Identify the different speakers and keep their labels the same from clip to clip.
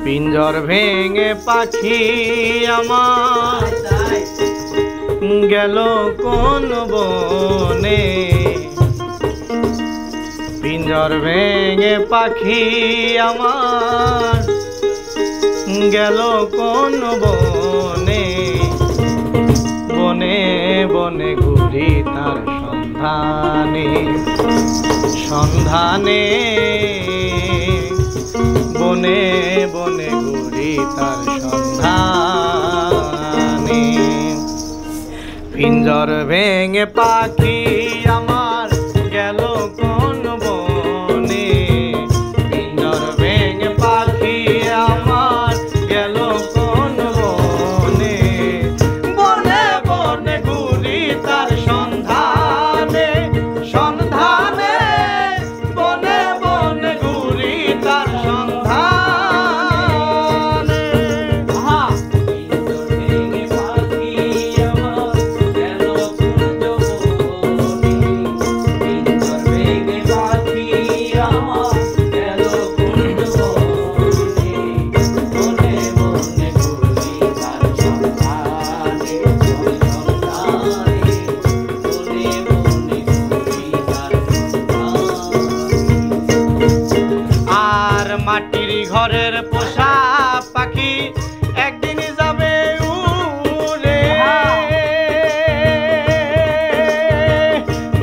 Speaker 1: পিঞ্জর ভেঙে পাখি আমার গেল কোন বনে। পিঞ্জর ভেঙে পাখি আমার গেল কোন বনে। বনে বনে ঘুরি তার সন্ধানে সন্ধানে। বনে বনে ঘুরি তার সন্ধানে। পিঞ্জর ভেঙে পাখি আমার গেল কোন বনে। পিঞ্জর ভেঙে পাখি আমার গেল কোন বনে। বনে বনে ঘুরি তার সন্ধানে সন্ধানে। বনে বনে ঘুরি তার সন্ধানে। মাটির ঘরের পোষা পাখি একদিন যাবে উড়ে।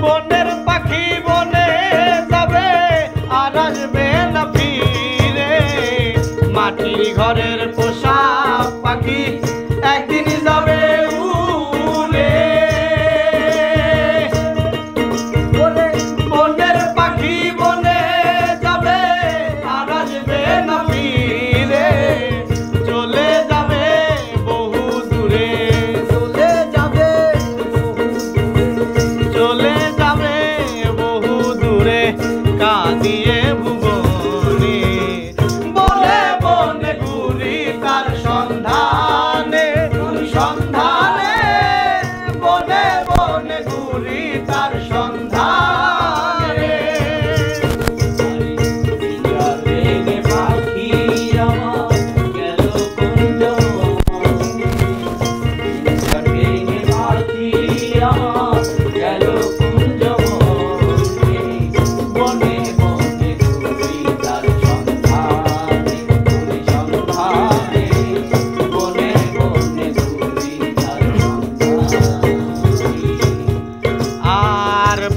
Speaker 1: বনের পাখি বনে যাবে আর আসবে না ফিরে। মাটির ঘরের পোষা পাখি একদিন যাবে উড়ে। বনের পাখি বনে যাবে আর আসবে না ফিরে। চলে যাবে বহু দূরে। চলে যাবে চলে যাবে বহু দূরে কাঁদিয়ে ভুবনে। বনে বনে ঘুরি তার সন্ধানে সন্ধানে। বনে বনে ঘুরি তার সন্ধানে।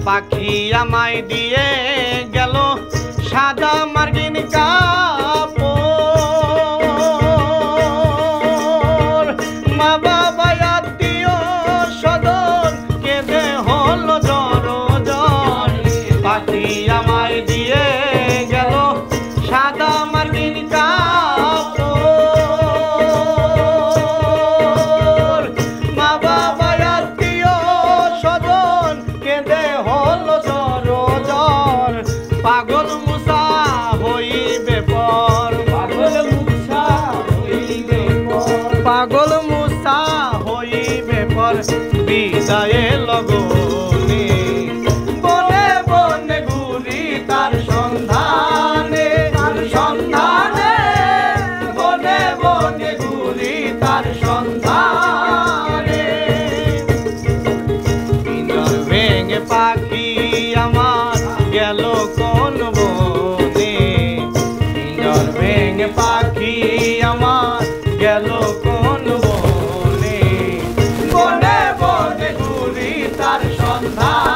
Speaker 1: পাখি আমায় দিয়ে গেল সাদা মার্গিন কাপড়। মা বাবা আত্মীয় স্বজন কেঁদে হলো জ্বর জ্বর। পাখি আমায় দিয়ে গেল সাদা মার্গিন কাপড়। মা বাবা আত্মীয় স্বজন কেঁদে হলো জ্বর জ্বর। পাগল মুসা হইবে পর। পাগল মুসা হইবে পর। পাগল মুসা হইবে পর বিদায়ে লগনে। বনে বনে ঘুরি তার সন্ধানে সন্ধানে। বনে বনে ঘুরি তার সন্ধানে। পিঞ্জর ভেঙে পাখি আমার গেল কোন বনে। পিঞ্জর ভেঙে পাখি আমার গেল কোন বনে। বনে বনে ঘুরি তার সন্ধান।